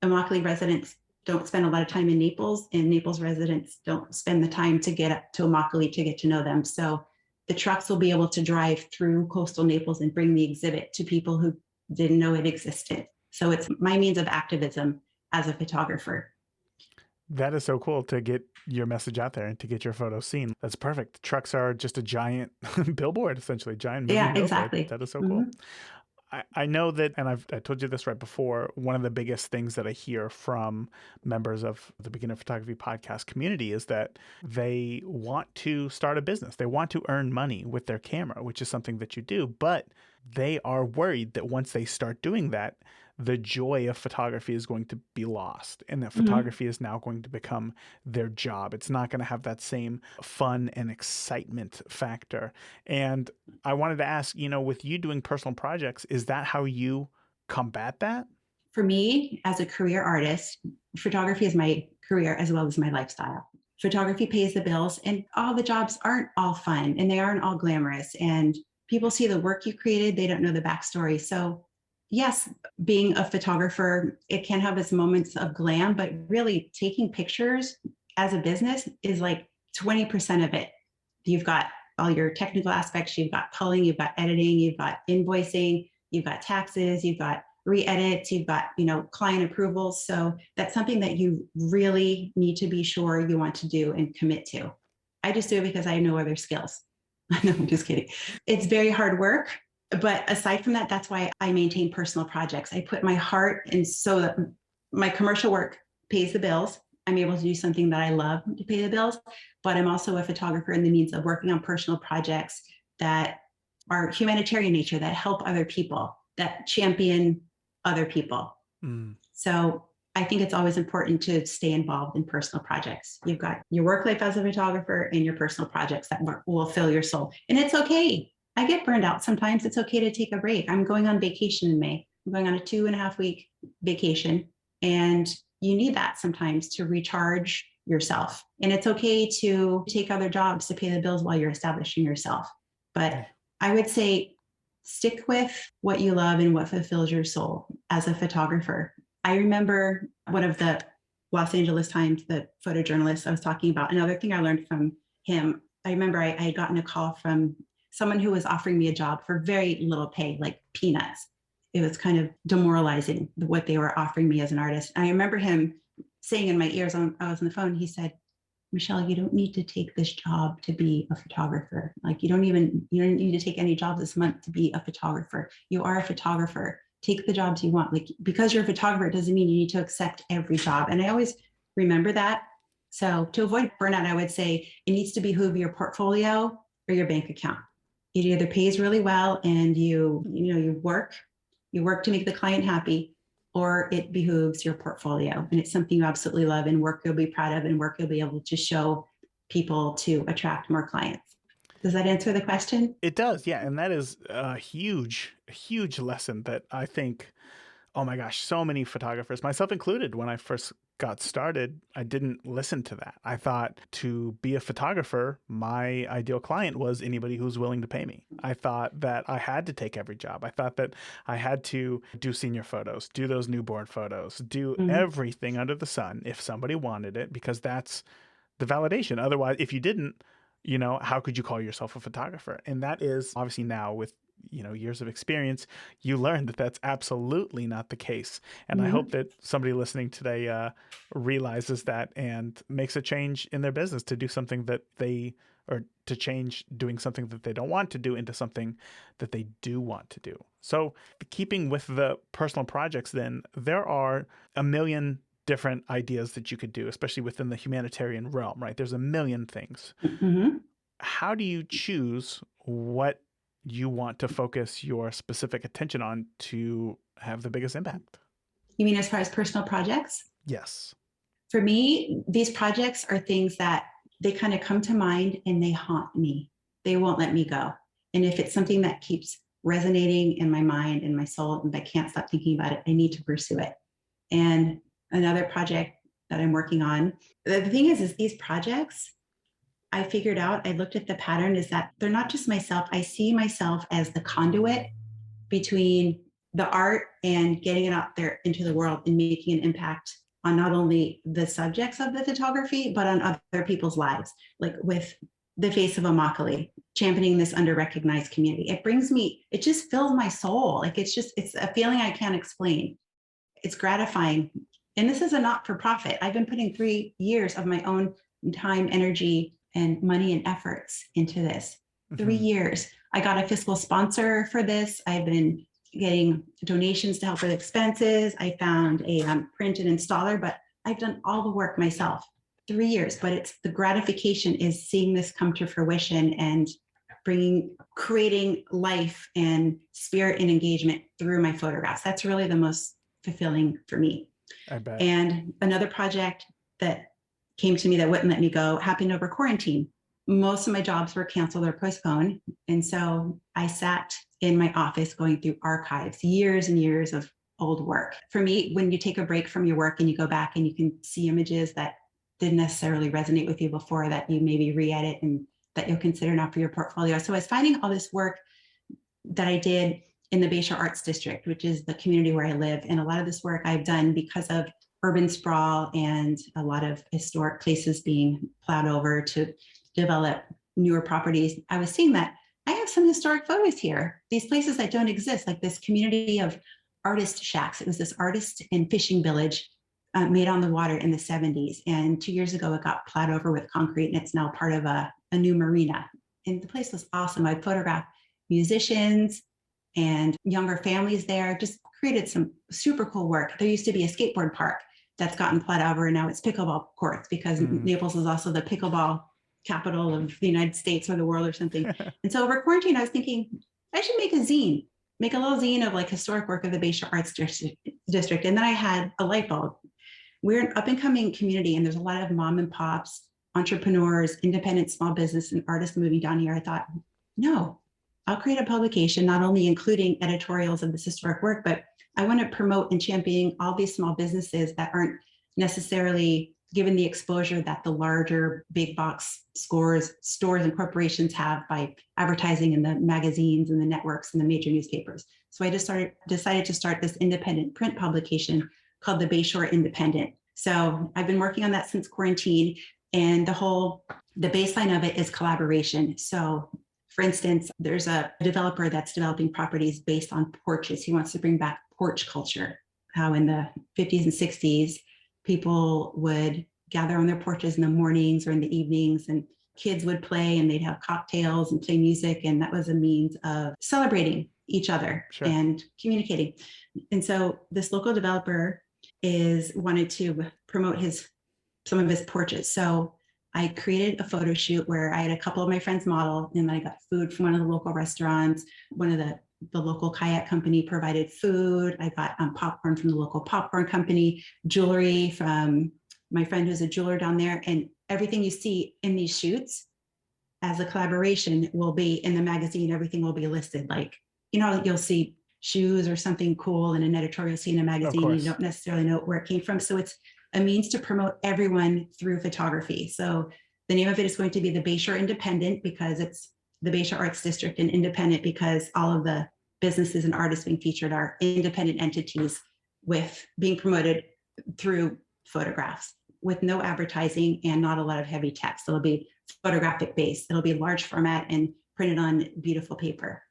[SPEAKER 1] Immokalee residents don't spend a lot of time in Naples, and Naples residents don't spend the time to get up to Immokalee to get to know them. So the trucks will be able to drive through coastal Naples and bring the exhibit to people who didn't know it existed. So it's my means of activism as a photographer.
[SPEAKER 2] That is so cool to get your message out there and to get your photos seen. That's perfect. The trucks are just a giant billboard, essentially, giant moving billboard.
[SPEAKER 1] Exactly.
[SPEAKER 2] That is so cool. I know that, and I told you this right before, one of the biggest things that I hear from members of the Beginner Photography Podcast community is that they want to start a business. They want to earn money with their camera, which is something that you do, but they are worried that once they start doing that, the joy of photography is going to be lost, and that photography is now going to become their job. It's not going to have that same fun and excitement factor. And I wanted to ask, with you doing personal projects, is that how you combat that?
[SPEAKER 1] For me, as a career artist, photography is my career as well as my lifestyle. Photography pays the bills, and all the jobs aren't all fun and they aren't all glamorous. And people see the work you created, they don't know the backstory. So yes, being a photographer, it can have its moments of glam, but really taking pictures as a business is like 20% of it. You've got all your technical aspects, you've got culling, you've got editing, you've got invoicing, you've got taxes, you've got re-edits, you've got, client approvals. So that's something that you really need to be sure you want to do and commit to. I just do it because I have no other skills. No, I'm just kidding. It's very hard work. But aside from that, that's why I maintain personal projects. I put my heart in so that my commercial work pays the bills. I'm able to do something that I love to pay the bills, but I'm also a photographer in the means of working on personal projects that are humanitarian nature, that help other people, that champion other people.
[SPEAKER 2] Mm.
[SPEAKER 1] So I think it's always important to stay involved in personal projects. You've got your work life as a photographer and your personal projects that will fill your soul. And it's okay. I get burned out sometimes. It's okay to take a break. I'm going on vacation in May. I'm going on a 2.5 week vacation. And you need that sometimes to recharge yourself. And it's okay to take other jobs to pay the bills while you're establishing yourself. But I would say stick with what you love and what fulfills your soul as a photographer. I remember one of the Los Angeles Times, the photojournalist I was talking about, another thing I learned from him. I remember I had gotten a call from someone who was offering me a job for very little pay, like peanuts. It was kind of demoralizing what they were offering me as an artist. I remember him saying in my ears, I was on the phone, he said, Michelle, you don't need to take this job to be a photographer. Like you don't need to take any jobs this month to be a photographer. You are a photographer. Take the jobs you want. Like because you're a photographer, it doesn't mean you need to accept every job. And I always remember that. So to avoid burnout, I would say it needs to behoove your portfolio or your bank account. It either pays really well and you work to make the client happy, or it behooves your portfolio and it's something you absolutely love and work you'll be proud of and work you'll be able to show people to attract more clients. Does that answer the question?
[SPEAKER 2] It does, yeah. And that is a huge lesson that I think, oh my gosh, so many photographers, myself included, when I first got started, I didn't listen to that. I thought to be a photographer, my ideal client was anybody who's willing to pay me. I thought that I had to take every job. I thought that I had to do senior photos, do those newborn photos, do everything under the sun if somebody wanted it, because that's the validation. Otherwise, if you didn't, how could you call yourself a photographer? And that is obviously now with years of experience, you learn that that's absolutely not the case. And I hope that somebody listening today realizes that and makes a change in their business to do something that or to change doing something that they don't want to do into something that they do want to do. So keeping with the personal projects, then there are a million different ideas that you could do, especially within the humanitarian realm, right? There's a million things. How do you choose what you want to focus your specific attention on to have the biggest impact?
[SPEAKER 1] You mean as far as personal projects?
[SPEAKER 2] Yes.
[SPEAKER 1] For me, these projects are things that they kind of come to mind and they haunt me. They won't let me go. And if it's something that keeps resonating in my mind and my soul, and I can't stop thinking about it, I need to pursue it. And another project that I'm working on, the thing is these projects, I figured out, I looked at the pattern, is that they're not just myself. I see myself as the conduit between the art and getting it out there into the world and making an impact on not only the subjects of the photography, but on other people's lives, like with the Face of Immokalee, championing this under-recognized community. It just fills my soul. Like it's a feeling I can't explain. It's gratifying. And this is a not-for-profit. I've been putting 3 years of my own time, energy, and money and efforts into this. 3 years. I got a fiscal sponsor for this. I've been getting donations to help with expenses. I found a print and installer, but I've done all the work myself. 3 years, but it's the gratification is seeing this come to fruition and creating life and spirit and engagement through my photographs. That's really the most fulfilling for me.
[SPEAKER 2] I bet.
[SPEAKER 1] And another project that came to me that wouldn't let me go happened over quarantine. Most of my jobs were canceled or postponed. And so I sat in my office going through archives, years and years of old work. For me, when you take a break from your work and you go back and you can see images that didn't necessarily resonate with you before, that you maybe re-edit and that you'll consider now for your portfolio. So I was finding all this work that I did in the Bayshore Arts District, which is the community where I live. And a lot of this work I've done because of urban sprawl and a lot of historic places being plowed over to develop newer properties. I was seeing that I have some historic photos here, these places that don't exist, like this community of artist shacks. It was this artist and fishing village made on the water in the 70s. And 2 years ago, it got plowed over with concrete and it's now part of a new marina. And the place was awesome. I photographed musicians, and younger families there, just created some super cool work. There used to be a skateboard park that's gotten plowed over, and now it's pickleball courts because Naples is also the pickleball capital of the United States or the world or something. And so over quarantine, I was thinking I should make a zine, make a little zine of like historic work of the Bayshore Arts District. And then I had a light bulb. We're an up and coming community, and there's a lot of mom and pops, entrepreneurs, independent small business, and artists moving down here. I thought, no, I'll create a publication, not only including editorials of this historic work, but I want to promote and champion all these small businesses that aren't necessarily given the exposure that the larger big box stores and corporations have by advertising in the magazines and the networks and the major newspapers. So I just decided to start this independent print publication called the Bayshore Independent. So I've been working on that since quarantine, and the baseline of it is collaboration. So for instance, there's a developer that's developing properties based on porches. He wants to bring back porch culture, how in the 50s and 60s, people would gather on their porches in the mornings or in the evenings, and kids would play and they'd have cocktails and play music. And that was a means of celebrating each other and communicating. And so this local developer wanted to promote some of his porches. So I created a photo shoot where I had a couple of my friends model, and I got food from one of the local restaurants. One of the local kayak company provided food. I got popcorn from the local popcorn company, jewelry from my friend who's a jeweler down there. And everything you see in these shoots as a collaboration will be in the magazine. Everything will be listed. Like, you'll see shoes or something cool in an editorial scene in a magazine. You don't necessarily know where it came from. So it's a means to promote everyone through photography. So the name of it is going to be the Bayshore Independent, because it's the Bayshore Arts District, and independent because all of the businesses and artists being featured are independent entities with being promoted through photographs with no advertising and not a lot of heavy text. It'll be photographic based. It'll be large format and printed on beautiful paper.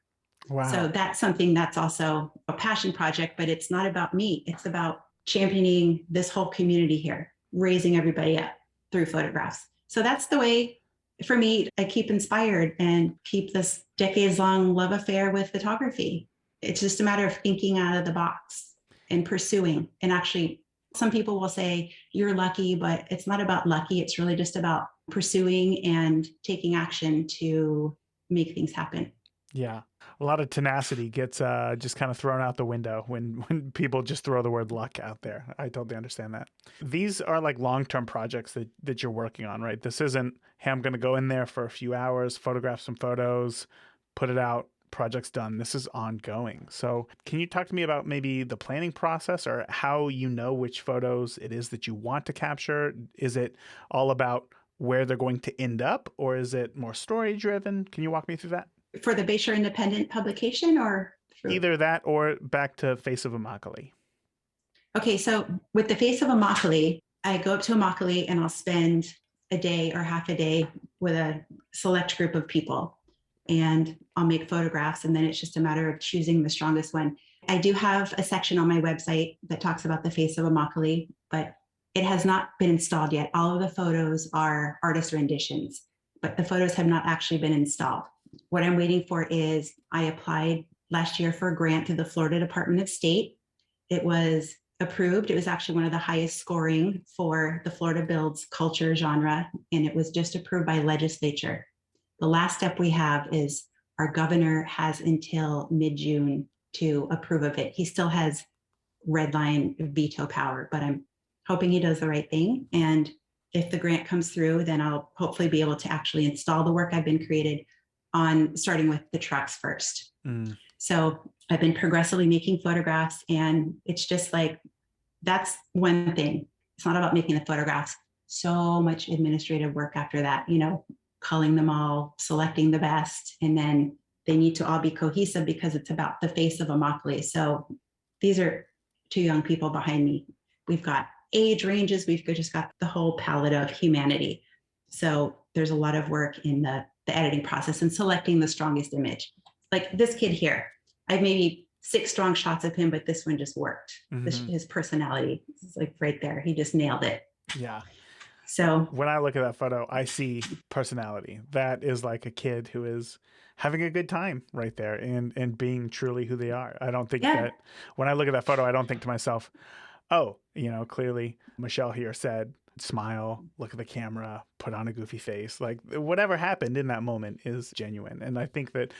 [SPEAKER 2] Wow.
[SPEAKER 1] So that's something that's also a passion project, but it's not about me. It's about championing this whole community here, raising everybody up through photographs. So that's the way, for me, I keep inspired and keep this decades-long love affair with photography. It's just a matter of thinking out of the box and pursuing. And actually, some people will say, you're lucky, but it's not about lucky. It's really just about pursuing and taking action to make things happen.
[SPEAKER 2] Yeah. A lot of tenacity gets just kind of thrown out the window when people just throw the word luck out there. I totally understand that. These are like long-term projects that you're working on, right? This isn't, hey, I'm going to go in there for a few hours, photograph some photos, put it out, project's done. This is ongoing. So can you talk to me about maybe the planning process, or how you know which photos it is that you want to capture? Is it all about where they're going to end up, or is it more story driven? Can you walk me through that?
[SPEAKER 1] For the Bayshore Independent publication, or
[SPEAKER 2] either that or back to Face of Immokalee?
[SPEAKER 1] Okay, so with the Face of Immokalee, I go up to Immokalee and I'll spend a day or half a day with a select group of people, and I'll make photographs, and then it's just a matter of choosing the strongest one. I do have a section on my website that talks about the Face of Immokalee, but it has not been installed yet. All of the photos are artist renditions, but the photos have not actually been installed. What I'm waiting for is, I applied last year for a grant to the Florida Department of State. It was approved. It was actually one of the highest scoring for the Florida Builds culture genre, and it was just approved by legislature. The last step we have is our governor has until mid-June to approve of it. He still has red line veto power, but I'm hoping he does the right thing. And if the grant comes through, then I'll hopefully be able to actually install the work I've been created on, starting with the trucks first. So I've been progressively making photographs, and it's just like, that's one thing. It's not about making the photographs. So much administrative work after that, culling them all, selecting the best, and then they need to all be cohesive because it's about the Face of Immokalee. So these are two young people behind me. We've got age ranges. We've just got the whole palette of humanity. So there's a lot of work in the editing process and selecting the strongest image. Like this kid here, I've maybe 6 strong shots of him, but this one just worked. His personality is like right there. He just nailed it.
[SPEAKER 2] Yeah.
[SPEAKER 1] So
[SPEAKER 2] When I look at that photo, I see personality. That is like a kid who is having a good time right there and being truly who they are. I don't think
[SPEAKER 1] yeah,
[SPEAKER 2] that when I look at that photo, I don't think to myself, oh, clearly Michelle here said, smile, look at the camera, put on a goofy face. Like whatever happened in that moment is genuine. And I think that,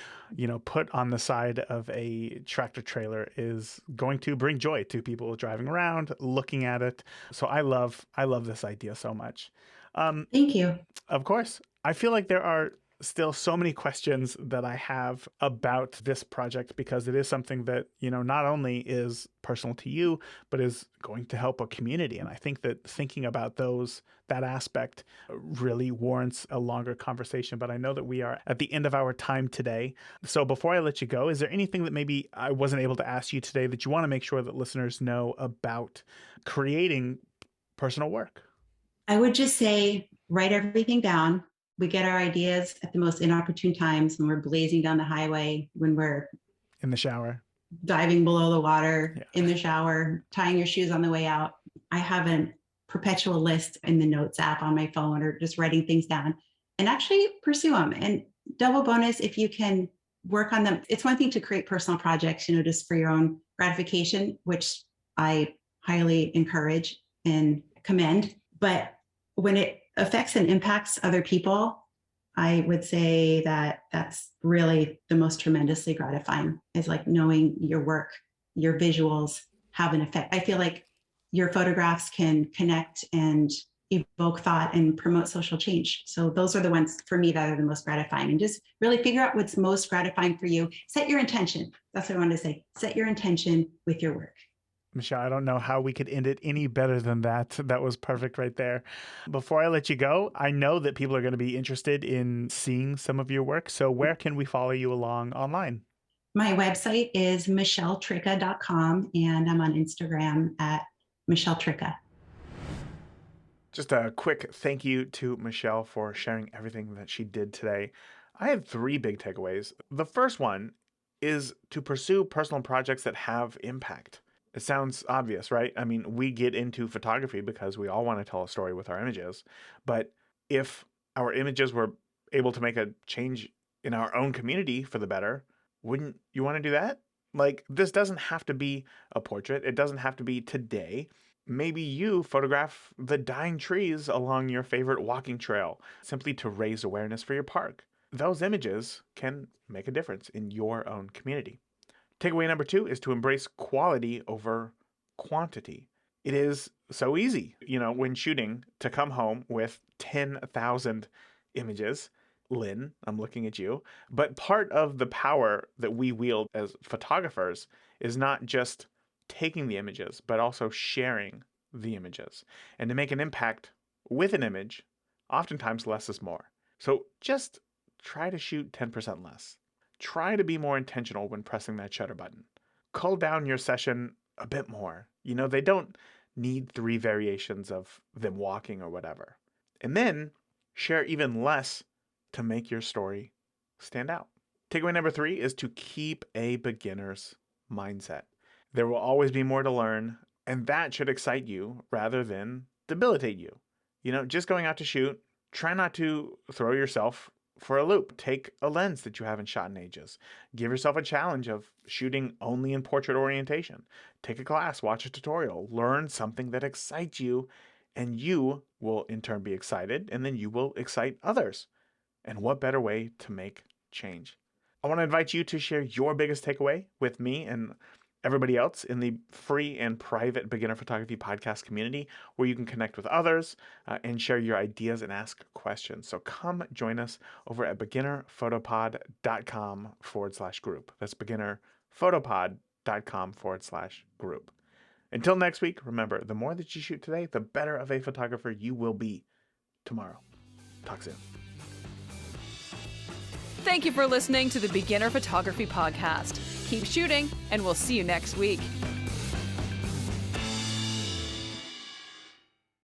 [SPEAKER 2] put on the side of a tractor trailer is going to bring joy to people driving around, looking at it. So I love this idea so much. Um,
[SPEAKER 1] thank you.
[SPEAKER 2] of course. I feel like there are still so many questions that I have about this project because it is something that, not only is personal to you, but is going to help a community. And I think that thinking about that aspect really warrants a longer conversation. But I know that we are at the end of our time today. So before I let you go, is there anything that maybe I wasn't able to ask you today that you want to make sure that listeners know about creating personal work?
[SPEAKER 1] I would just say, write everything down. We get our ideas at the most inopportune times when we're blazing down the highway, when we're
[SPEAKER 2] In the shower.
[SPEAKER 1] diving below the water,
[SPEAKER 2] Yeah.
[SPEAKER 1] in the shower, tying your shoes on the way out. I have a perpetual list in the notes app on my phone or just writing things down and actually pursue them. And double bonus, if you can work on them. It's one thing to create personal projects, just for your own gratification, which I highly encourage and commend. But when it affects and impacts other people, I would say that that's really the most tremendously gratifying, is like knowing your work, your visuals have an effect. I feel like your photographs can connect and evoke thought and promote social change. So those are the ones for me that are the most gratifying. And just really figure out what's most gratifying for you. Set your intention. That's what I wanted to say. Set your intention with your work.
[SPEAKER 2] Michelle, I don't know how we could end it any better than that. That was perfect right there. Before I let you go, I know that people are going to be interested in seeing some of your work. So where can we follow you along online?
[SPEAKER 1] My website is michelletricca.com, and I'm on Instagram at Michelle Tricca.
[SPEAKER 2] Just a quick thank you to Michelle for sharing everything that she did today. I had 3 big takeaways. The first one is to pursue personal projects that have impact. It sounds obvious, right? I mean, we get into photography because we all want to tell a story with our images. But if our images were able to make a change in our own community for the better, wouldn't you want to do that? Like, this doesn't have to be a portrait. It doesn't have to be today. Maybe you photograph the dying trees along your favorite walking trail simply to raise awareness for your park. Those images can make a difference in your own community. Takeaway number 2 is to embrace quality over quantity. It is so easy, when shooting, to come home with 10,000 images. Lynn, I'm looking at you. But part of the power that we wield as photographers is not just taking the images, but also sharing the images. And to make an impact with an image, oftentimes less is more. So just try to shoot 10% less. Try to be more intentional when pressing that shutter button. Cull down your session a bit more. They don't need 3 variations of them walking or whatever. And then share even less to make your story stand out. Takeaway number 3 is to keep a beginner's mindset. There will always be more to learn, and that should excite you rather than debilitate you. Just going out to shoot, try not to throw yourself for a loop. Take a lens that you haven't shot in ages. Give yourself a challenge of shooting only in portrait orientation. Take a class, watch a tutorial, learn something that excites you, and you will in turn be excited, and then you will excite others. And what better way to make change? I want to invite you to share your biggest takeaway with me and everybody else in the free and private beginner photography podcast community, where you can connect with others and share your ideas and ask questions. So come join us over at beginnerphotopod.com/group. That's beginnerphotopod.com/group. Until next week, remember, the more that you shoot today, the better of a photographer you will be tomorrow. Talk soon.
[SPEAKER 3] Thank you for listening to the Beginner Photography Podcast. Keep shooting, and we'll see you next week.